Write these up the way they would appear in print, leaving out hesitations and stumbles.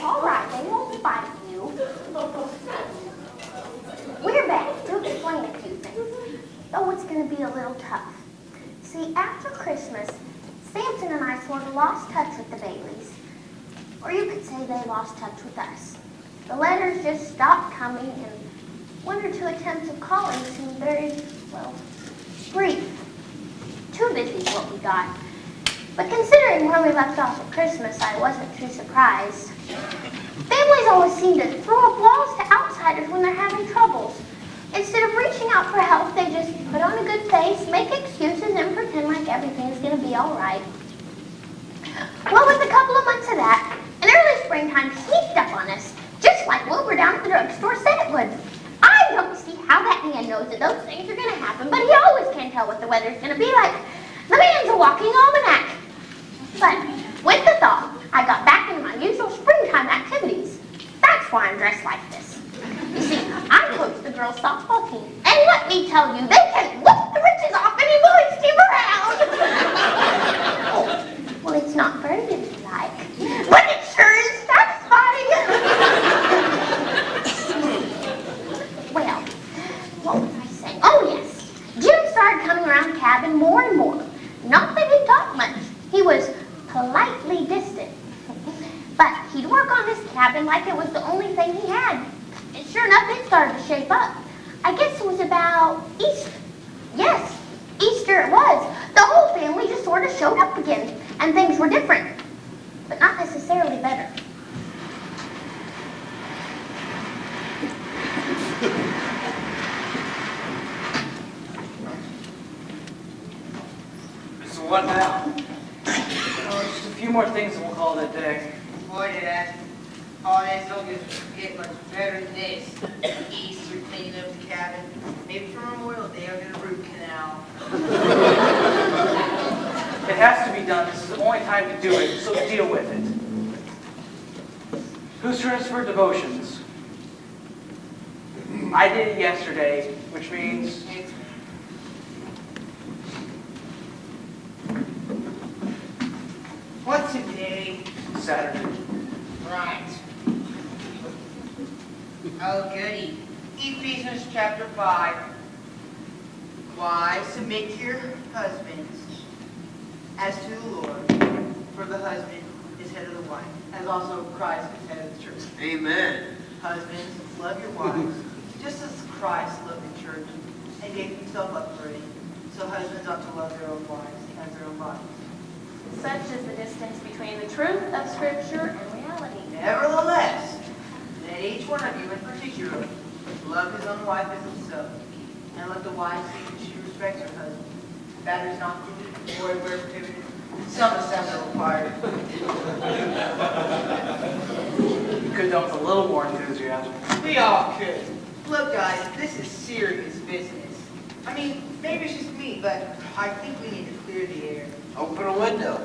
all right. They won't bite you. We're back to explain a few things, though it's going to be a little tough. See, after Christmas, Samson and I sort of lost touch with the Baileys. Or you could say they lost touch with us. The letters just stopped coming, and one or two attempts of calling seemed very, well, brief. Too busy is what we got. But considering where we left off at Christmas, I wasn't too surprised. Families always seem to throw up walls to outsiders when they're having troubles. Instead of reaching out for help, they just put on a good face, make excuses, and pretend like everything's going to be all right. Well, with a couple of months of that, an early springtime sneaked up on us, just like Wilbur down at the drugstore said it would. I don't see how that man knows that those things are going to happen, but he always can tell what the weather's going to be like. The man's a walking almanac. But with the thaw, I got back into my usual springtime activities. That's why I'm dressed like this. You see, I coach the girls' softball team, and let me tell you, they can whip the riches off any boys team around. Oh, well, it's not very like, but it sure is satisfying. Well, what was I saying? Oh, yes. Jim started coming around the cabin more and more. Not that he talked much. He was politely distant. But he'd work on his cabin like it was the only thing he had. And sure enough, it started to shape up. I guess it was about Easter. Yes, Easter it was. The whole family just sort of showed up again, and things were different, but not necessarily better. So what now? Oh, just a few more things and we'll call it a day. Boy, did I. Holidays don't get much better than this. Easter, cleaning up the cabin. Maybe for Memorial Day I'll get a root canal. It has to be done. This is the only time to do it, so deal with it. Whose turn is for devotions? I did it yesterday, which means... What's today? Saturday. Right. Oh, goody. Ephesians chapter 5. Wives, submit to your husbands as to the Lord, for the husband is head of the wife, as also Christ is head of the church. Amen. Husbands, love your wives, just as Christ loved the church and gave himself up for it. So husbands ought to love their own wives as their own bodies. Such is the distance between the truth of Scripture and reality. Nevertheless, let each one of you in particular love his own wife as himself, and let the wife see that she respects her husband. That is not cruel or prohibited. Some assembly required. You could have done with a little more enthusiasm. We all could. Look, guys, this is serious business. I mean, maybe it's just me, but I think we need to clear the air. Open a window.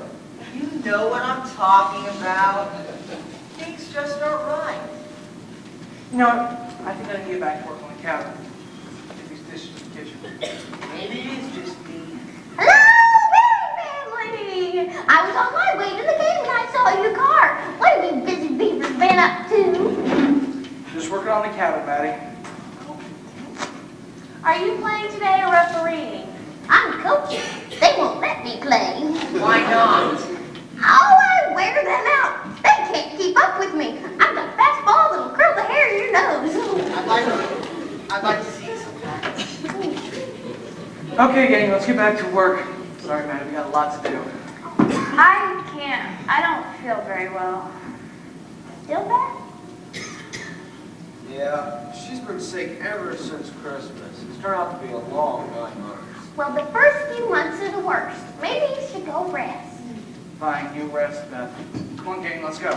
You know what I'm talking about. Things just aren't right. You know what? I think I need to get back to work on the cabin. Get these dishes in the kitchen. Maybe it is just me. Hello, family! I was on my way to the game and I saw your car. What have you busy beavers been up to? Just working on the cabin, Maddie. Are you playing today or refereeing? I'm coaching. They won't let me play. Why not? Oh, I wear them out. They can't keep up with me. I've got a fastball that'll curl the hair in your nose. I'd like to see it sometime. Okay, gang, let's get back to work. Sorry, Maddie, we got a lot to do. I can't. I don't feel very well. Still bad? Yeah, she's been sick ever since Christmas. It's turned out to be a long 9 months. Well, the first few months are the worst. Maybe you should go rest. Fine, you rest, Beth. Come on, gang, let's go.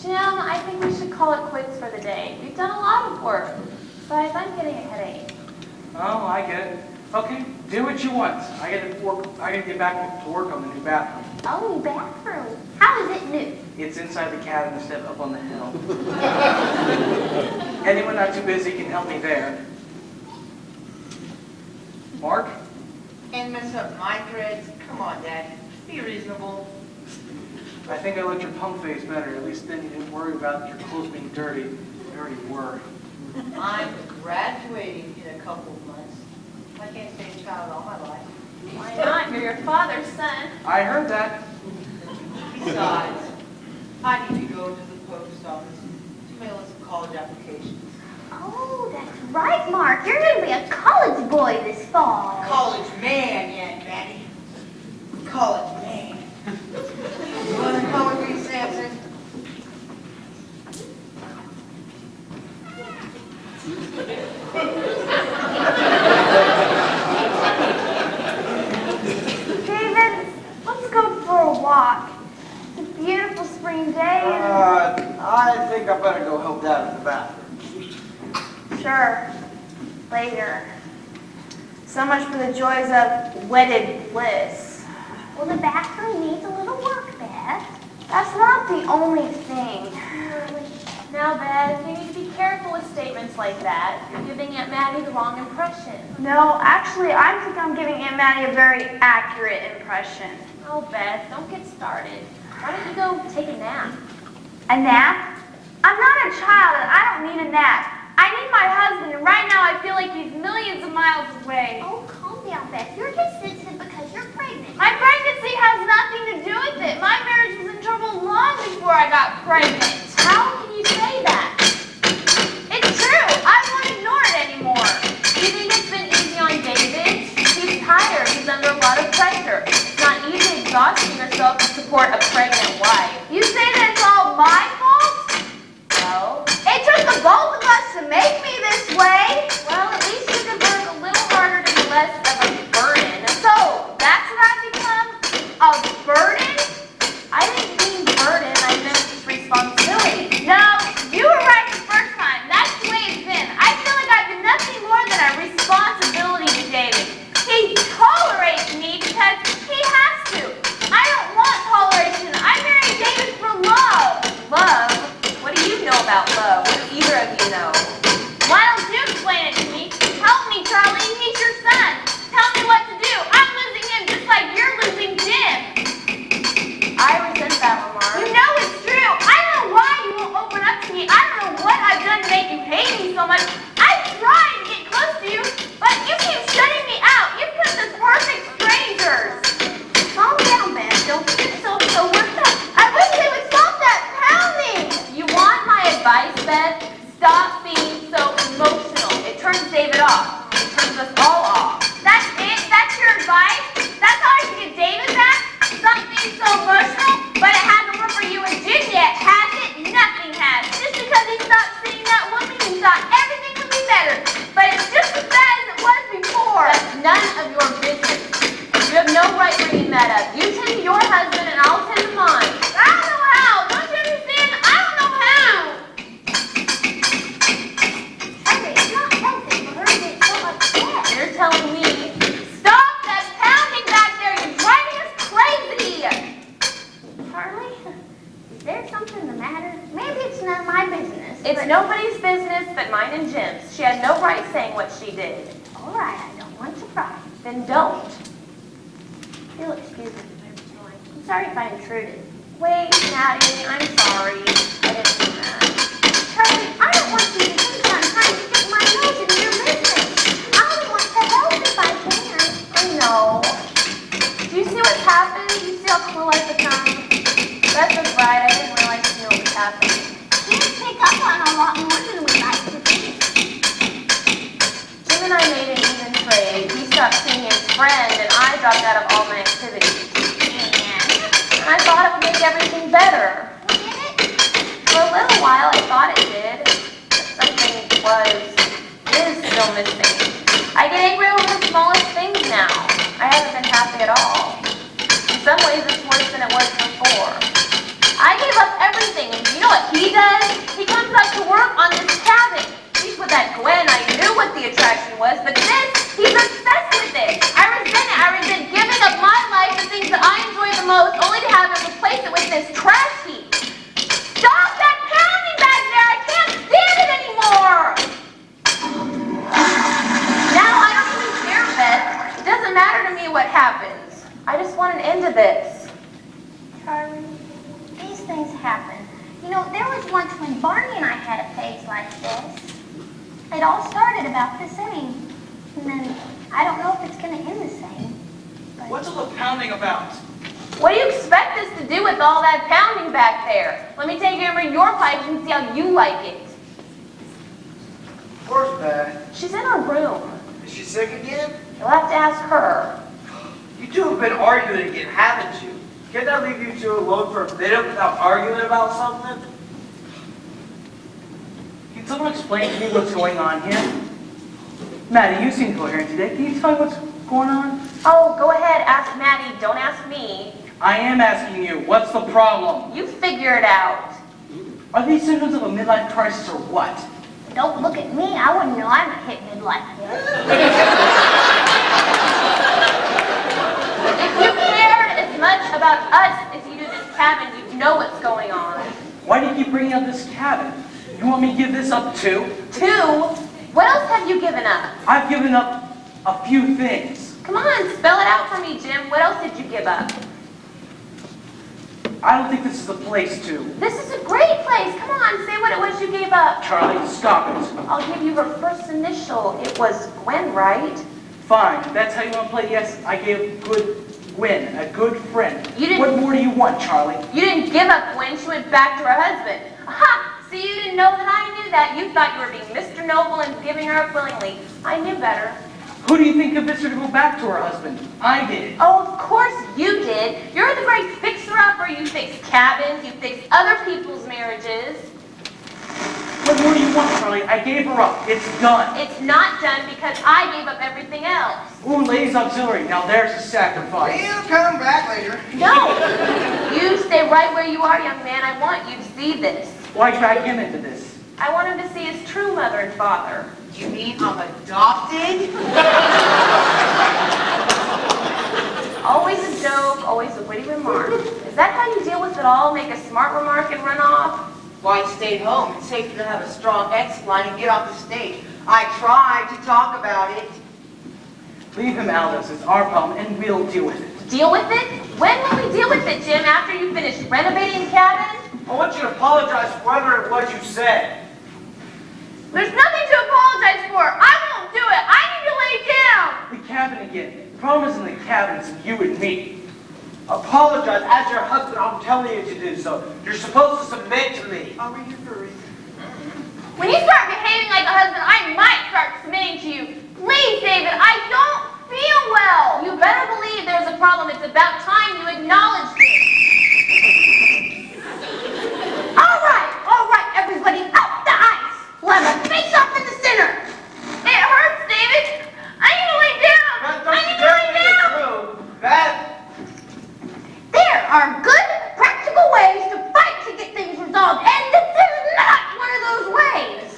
Jim, I think we should call it quits for the day. We've done a lot of work. Besides, I'm getting a headache. Oh, I get it. Okay, do what you want. I gotta get back to work on the new bathroom. Oh, bathroom. How is it new? It's inside the cabin instead of up on the hill. Anyone not too busy can help me there. Mark? And mess up my threads. Come on, Daddy. Be reasonable. I think I liked your punk face better. At least then you didn't worry about your clothes being dirty. They already were. I'm graduating in a couple of months. I can't stay a child all my life. Why not? You're your father's son. I heard that. Besides, I need to go to the post office to mail in some college applications. Oh, that's right, Mark. You're going to be a college boy this fall. College man, yeah, Maddie. College man. You want to come with me, Samson? David, let's go for a walk. It's a beautiful spring day. I think I better go help Dad in the bathroom. Sure. Later. So much for the joys of wedded bliss. Well, the bathroom needs a little work, Beth. That's not the only thing. Now, Beth, you need to be careful with statements like that. You're giving Aunt Maddie the wrong impression. No, actually, I think I'm giving Aunt Maddie a very accurate impression. Oh, Beth, don't get started. Why don't you go take a nap? A nap? I'm not a child and I don't need a nap. I need my husband, and right now I feel like he's millions of miles away. Oh, calm down, Beth. You're just sensitive because you're pregnant. My pregnancy has nothing to do with it. My marriage was in trouble long before I got pregnant. How can you say that? It's true. I won't ignore it anymore. You think it's been easy on David? He's tired. He's under a lot of pressure. It's not easy exhausting yourself to support a pregnant wife. You say that it's all my fault? Well, It took the both of us to make me this way. well, at least you could work a little harder to be less of a burden. So, that's what I've become? A burden? I didn't mean burden. I meant responsibility. No, you were right the first time. That's the way it's been. I feel like I've been nothing more than a responsibility to David. He tolerates me because he has to. I don't want toleration. I married David for love. Love? What do you know about love? What do either of you know? Why don't you explain it to me? Help me, Charlie. He's your son. Tell me what to do. I'm losing him just like you're losing Jim. I resent that remark. You know it's true. I don't know why you won't open up to me. I don't know what I've done to make you hate me so much. I tried to get close to you, but you keep shutting me out. You put us as perfect strangers. Calm down, Beth. Don't get so worked up. I wish they would stop that pounding. You want my advice, Beth? Stop being so emotional. It turns David off. It turns us all off. That's it? That's your advice? That's how I can get David back? Stop being so emotional? But it hasn't worked for you and Jim yet, has it? Nothing has. Just because he stopped seeing that woman, he thought everything would be better. But it's just as bad as it was before. That's none of your business. You have no right bringing that up. You tend to your husband and I'll tend to mine. I don't know how. Don't you understand? I don't know how. Okay, it's not healthy for her to get so upset. You're telling me Stop that pounding back there. You're driving us crazy. Charlie, is there something the matter? Maybe it's none of my business. it's but- nobody's business but mine and Jim's. She had no right saying what she did. All right, I don't want to pry. Then don't. You'll excuse me, Mary. I'm sorry if I intruded. Wait, Maddie, I'm sorry. I didn't mean that. Charlie, I don't want you to think that I'm trying to stick my nose into your business. I only want to help if I can. I know. Do you see what's happened? Do you see how cruel I've become? Beth was right. I didn't realize you knew what was happening. Kids pick up on a lot more than we like to think. Jim and I made an even trade. He stopped seeing his friend, and I dropped out of all my activities. And I thought it would make everything better. Did it? For a little while, I thought it did. But something is still missing. I get angry over the smallest things now. I haven't been happy at all. In some ways, it's worse than it was before. I gave up everything, and you know what he does? He comes up to work on this cabin. He's with that Gwen. I knew what the attraction was, but this, he's obsessed with it. I resent it. I resent giving up my life, the things that I enjoy the most, only to have him replace it with this trash heap. Stop that pounding back there! I can't stand it anymore! Now I don't even care, Beth. It doesn't matter to me what happens. I just want an end to this. Charlie, once when Barney and I had a phase like this. It all started about the same. And then I don't know if it's going to end the same. But What's all the pounding about? What do you expect us to do with all that pounding back there? Let me take over your pipes and see how you like it. Where's Beth? She's in her room. Is she sick again? You'll have to ask her. You two have been arguing again, haven't you? Can't I leave you two alone for a minute without arguing about something? Can someone explain to me what's going on here? Maddie, you seem coherent today. Can you tell me what's going on? Oh, go ahead, ask Maddie. Don't ask me. I am asking you, what's the problem? You figure it out. Are these symptoms of a midlife crisis or what? don't look at me. I wouldn't know I'm a hit midlife yet. If you cared as much about us as you do this cabin, you'd know what's going on. Why do you keep bringing up this cabin? You want me to give this up too? Two? What else have you given up? I've given up a few things. Come on, spell it out for me, Jim. What else did you give up? I don't think this is the place to. This is a great place. Come on, say what it was you gave up. Charlie, stop it. I'll give you her first initial. It was Gwen, right? Fine, that's how you want to play. Yes, I gave good Gwen, a good friend. You didn't- What more do you want, Charlie? You didn't give up Gwen. She went back to her husband. Aha! See, you didn't know that I knew that. You thought you were being Mr. Noble and giving her up willingly. I knew better. Who do you think convinced her to go back to her husband? I did. Oh, of course you did. You're the great fixer-upper. You fix cabins. You fix other people's marriages. What more do you want, Charlie? I gave her up. It's done. It's not done because I gave up everything else. Ooh, ladies auxiliary. Now there's a sacrifice. He'll come back later. No! You stay right where you are, young man. I want you to see this. Why drag him into this? I want him to see his true mother and father. You mean I'm adopted? Always a joke, always a witty remark. Is that how you deal with it all? Make a smart remark and run off? Why, I stayed home. It's safer to have a strong X-line and get off the stage. I tried to talk about it. Leave him out of this. It's our problem, and we'll deal with it. Deal with it? When will we deal with it, Jim? After you finish renovating the cabin? I want you to apologize for whatever it was you said. There's nothing to apologize for. I won't do it. I need to lay down. The cabin again. The problem isn't the cabin, it's you and me. Apologize as your husband. I'm telling you to do so. You're supposed to submit to me. Are we here for a reason? When you start behaving like a husband, I might start submitting to you. Please, David, I don't feel well. You better believe there's a problem. It's about time you acknowledged it. All right, everybody, out the ice. We'll have a face-off in the center. It hurts, David. I need to lay down. I need to lay down. Beth! There are good, practical ways to fight to get things resolved, and this is not one of those ways.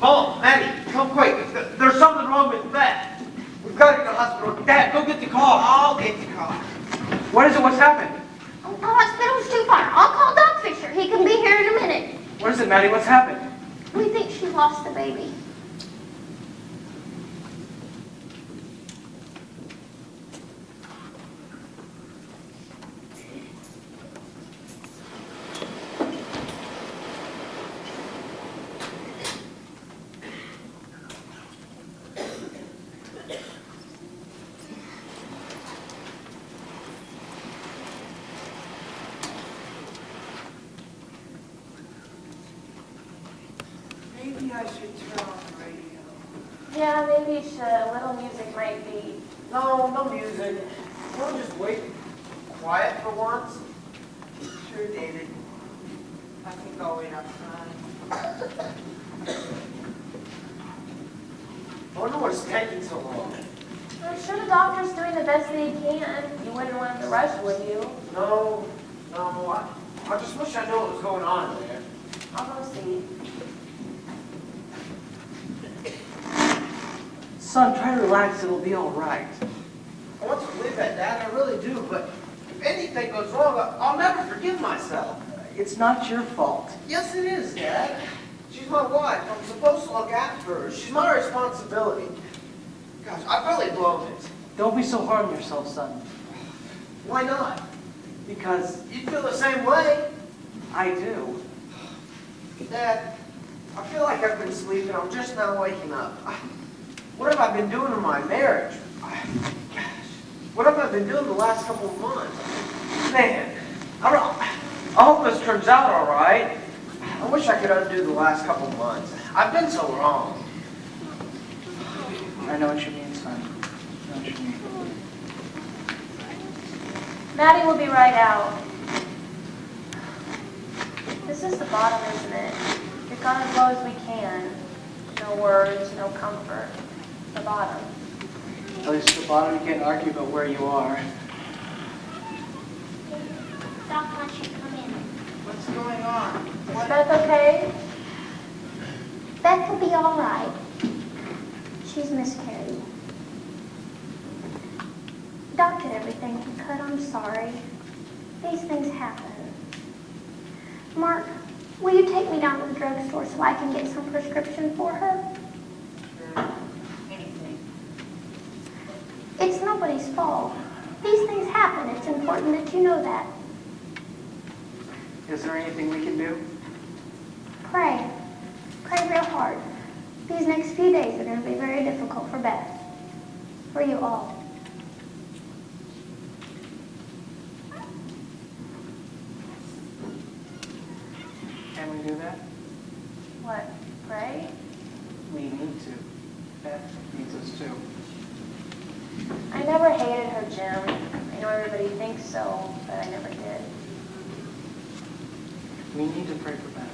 Paul, Maddie, come quick. There's something wrong with Beth. We've got to get to the hospital. Dad, go get the car. I'll get the car. What is it? What's happened? Oh, the hospital's too far. I'll call Doc Fisher. He can be here in a minute. What is it, Maddie? What's happened? We think she lost the baby. Maybe I should turn on the radio. Yeah, maybe you should. A little music might be. No, no music. We'll just wait. Quiet for once. Sure, David. I think I'll wait outside. I wonder what's taking so long. I'm sure the doctor's doing the best that he can. You wouldn't want him to rush, would you? No. I just wish I knew what was going on there. I'll go see. Son, try to relax. It'll be all right. I want to believe that, Dad. I really do. But if anything goes wrong, I'll never forgive myself. It's not your fault. Yes, it is, Dad. She's my wife. I'm supposed to look after her. She's my responsibility. Gosh, I've really blown it. Don't be so hard on yourself, son. Why not? Because You'd feel the same way. I do. Dad, I feel like I've been sleeping. I'm just now waking up. What have I been doing in my marriage? Gosh, what have I been doing the last couple of months? Man, I hope this turns out all right. I wish I could undo the last couple of months. I've been so wrong. I know what you mean, son. I know what you mean. Maddie will be right out. This is the bottom, isn't it? We've gone as low as we can. No words, no comfort. The bottom. At least at the bottom, you can't argue about where you are. Doc wants you to come in. What's going on? Is Beth okay? Beth will be all right. She's miscarried. Doc did everything he could. I'm sorry. These things happen. Mark, will you take me down to the drugstore so I can get some prescription for her? Sure. Anything. It's nobody's fault. These things happen. It's important that you know that. Is there anything we can do? Pray. Pray real hard. These next few days are going to be very difficult for Beth. For you all. Can we do that? What? Pray? We need to. Beth needs us too. I never hated her, Jim. I know everybody thinks so, but I never did. We need to pray for Beth.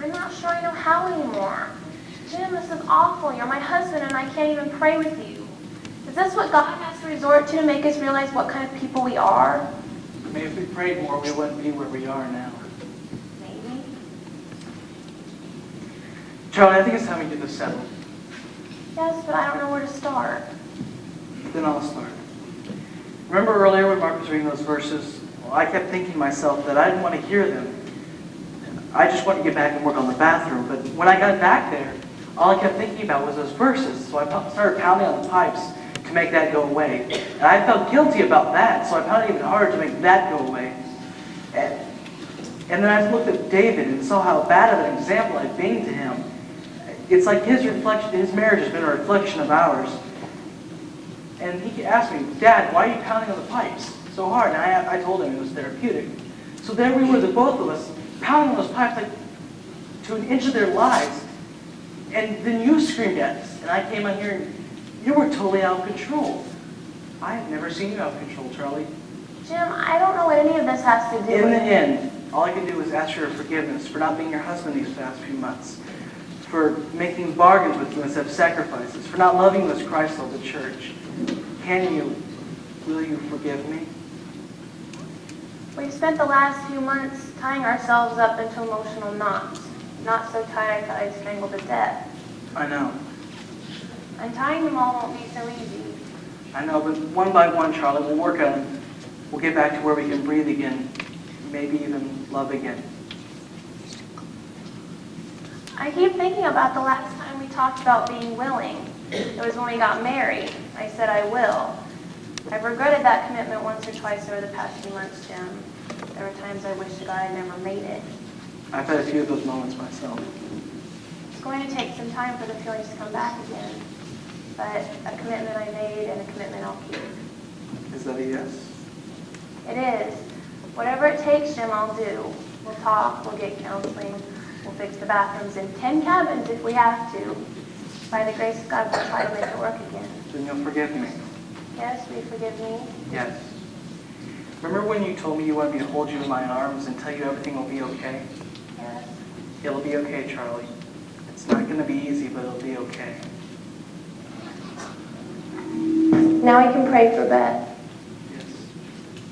I'm not sure I know how anymore. Jim, this is awful. You're my husband and I can't even pray with you. Is this what God has to resort to make us realize what kind of people we are? Maybe if we prayed more, we wouldn't be where we are now. Maybe. Charlie, I think it's time we get this settled. Yes, but I don't know where to start. Then I'll start. Remember earlier when Mark was reading those verses? Well, I kept thinking to myself that I didn't want to hear them. I just wanted to get back and work on the bathroom. But when I got back there, all I kept thinking about was those verses. So I started pounding on the pipes to make that go away. And I felt guilty about that, so I pounded even harder to make that go away. And then I looked at David and saw how bad of an example I'd been to him. It's like his marriage has been a reflection of ours. And he asked me, Dad, why are you pounding on the pipes so hard? And I told him it was therapeutic. So there we were, the both of us, pounding on those pipes like to an inch of their lives. And then you screamed at us. And I came out here and you were totally out of control. I have never seen you out of control, Charlie. Jim, I don't know what any of this has to do In with the end, all I can do is ask for your forgiveness for not being your husband these past few months, for making bargains with you instead of sacrifices, for not loving you as Christ loved the church. Will you forgive me? We've spent the last few months tying ourselves up into emotional knots. Not so tight I thought I'd strangle to death. I know. Untying them all won't be so easy. I know, but one by one, Charlie, we'll work on it. We'll get back to where we can breathe again, maybe even love again. I keep thinking about the last time we talked about being willing. It was when we got married. I said I will. I've regretted that commitment once or twice over the past few months, Jim. There were times I wished to God I'd never made it. I've had a few of those moments myself. It's going to take some time for the feelings to come back again. But a commitment I made and a commitment I'll keep. Is that a yes? It is. Whatever it takes, Jim, I'll do. We'll talk, we'll get counseling, we'll fix the bathrooms in 10 cabins if we have to. By the grace of God, we'll try to make it work again. Then you'll forgive me. Yes, will you forgive me? Yes. Remember when you told me you wanted me to hold you in my arms and tell you everything will be okay? Yes. It'll be okay, Charlie. It's not going to be easy, but it'll be okay. Now we can pray for Beth. Yes.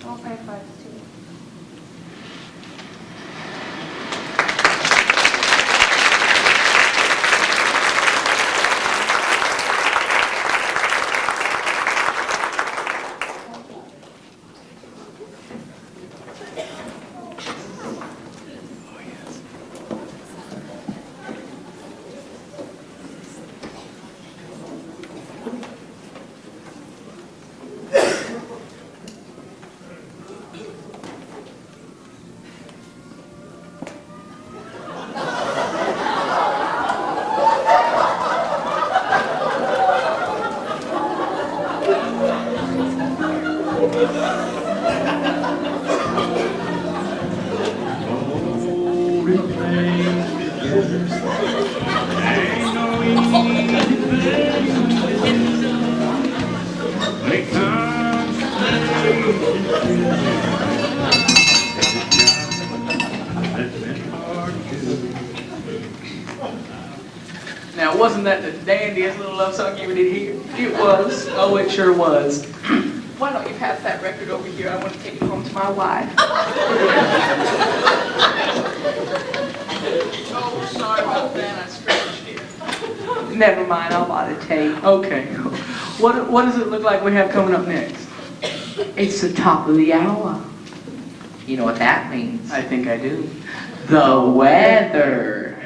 I'll pray for us too. Now, wasn't that the dandiest little love song you ever did hear? It was. Oh, it sure was. Why don't you pass that record over here? I want to take it home to my wife. Oh, sorry about that. I scratched it. Never mind. I'll buy the tape. Okay. What does it look like we have coming up next? It's the top of the hour. You know what that means? I think I do. The weather.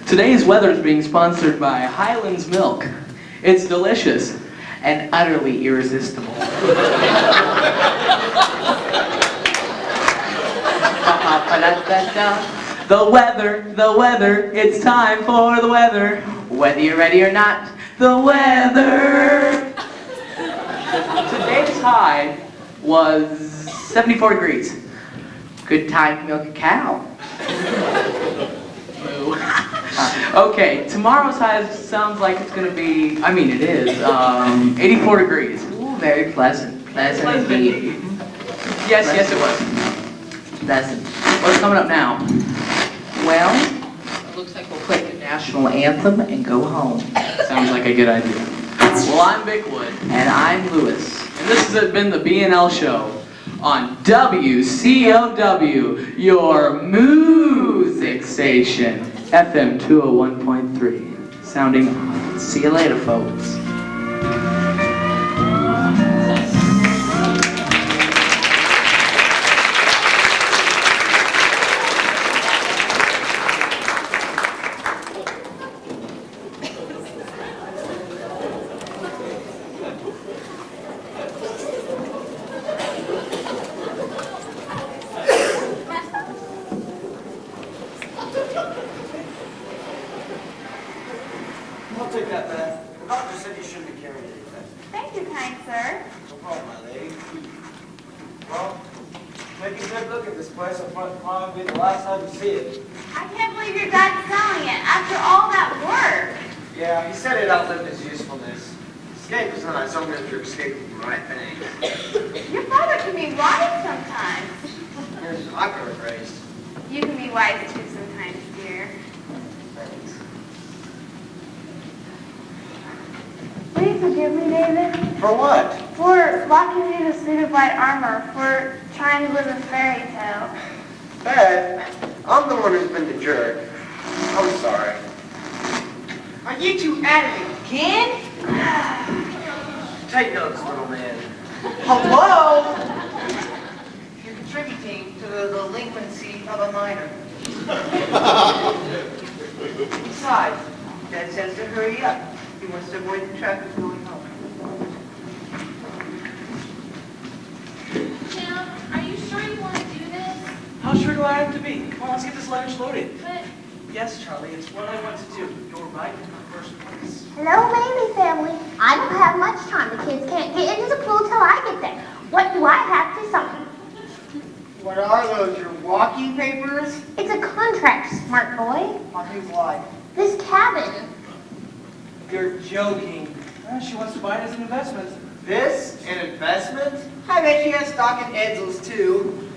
Today's weather is being sponsored by Highlands Milk. It's delicious And utterly irresistible. The weather, it's time for the weather. Whether you're ready or not, The weather. Today's high was 74 degrees. good time to milk a cow. Okay, tomorrow's high sounds like it's gonna be, I mean it is, 84 degrees. Ooh, very pleasant. Pleasant indeed. Yes, it was. Pleasant. What's coming up now? Well, it looks like we'll play the national anthem and go home. Sounds like a good idea. Well, I'm Bickwood. And I'm Lewis. And this has been the BNL Show on WCOW, your music station, FM 201.3. Sounding on. See you later, folks. I'll take that back. The doctor said you shouldn't be carrying anything. Thank you, kind sir. No problem, my lady. Well, take a good look at this place. It'll probably be the last time you see it. I can't believe your dad's selling it after all that work. Yeah, he said it outlived its usefulness. Escape is nice, only if you're escaping from right things. Your father can be wise sometimes. Here's my paraphrase. You can be wise too sometimes, dear. Thanks. Will you forgive me, David? For what? For locking me in a suit of white armor, for trying to live a fairy tale. Beth, I'm the one who's been the jerk. I'm sorry. Are you two at it again? Take notes, little man. Hello? You're contributing to the delinquency of a minor. Besides, Dad says to hurry up. He wants to avoid the traffic going home. Tim, are you sure you want to do this? How sure do I have to be? Come on, let's get this lunch loaded. But Yes, Charlie, it's what I want to do. You're right in the first place. Hello, baby family. I don't have much time. The kids can't get into the pool till I get there. What do I have to sign? What are those, your walking papers? It's a contract, smart boy. On whose life? This cabin. You're joking. Well, she wants to buy it as an investment. This an investment? I bet she has stock in Edsels too.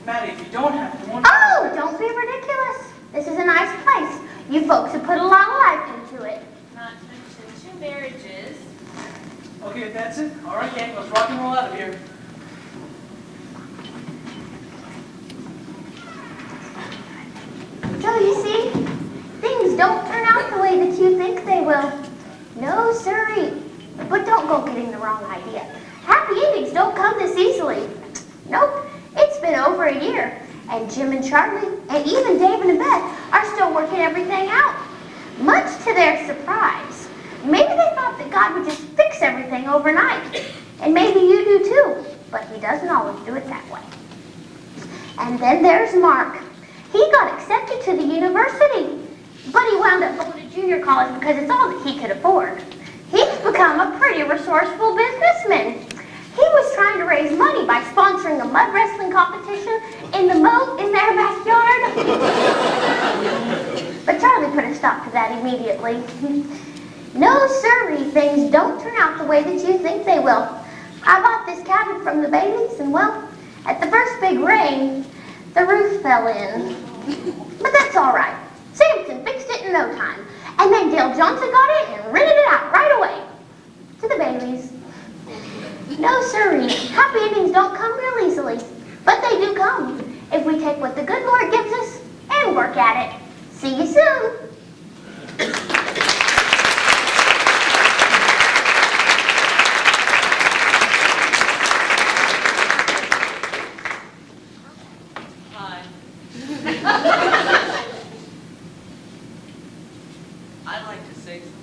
Maddie, if you don't have to, won't Oh, don't be ridiculous. This is a nice place. You folks have put a lot of life into it. not to mention 2 marriages. Okay, if that's it. All right, gang, let's rock and roll out of here. So you see, things don't turn out the way that you think they will. No, sirree. But don't go getting the wrong idea. Happy endings don't come this easily. Nope. It's been over a year, and Jim and Charlie, and even David and Beth are still working everything out. Much to their surprise. Maybe they thought that God would just fix everything overnight. And maybe you do too, but he doesn't always do it that way. And then there's Mark. He got accepted to the university, but he wound up going to junior college because it's all that he could afford. He's become a pretty resourceful businessman. He was trying to raise money by by sponsoring a mud wrestling competition in the moat in their backyard. But Charlie put a stop to that immediately. No sirree, things don't turn out the way that you think they will. I bought this cabin from the Baileys, and well, at the first big rain, the roof fell in. But that's all right. Samson fixed it in no time. And then Dale Johnson got in and rented it out right away. To the Baileys. No sirree, happy endings don't come real easily. But they do come if we take what the good Lord gives us and work at it. See you soon. Hi. I'd like to say something.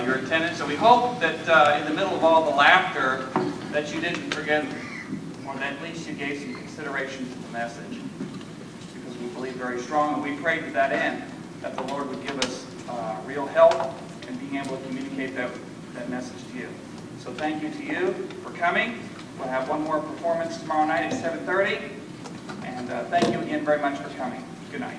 Your attendance, and we hope that in the middle of all the laughter that you didn't forget, or that at least you gave some consideration to the message, because we believe very strongly, we prayed to that end, that the Lord would give us real help in being able to communicate that message to you. So thank you to you for coming. We'll have one more performance tomorrow night at 7:30, and thank you again very much for coming. Good night.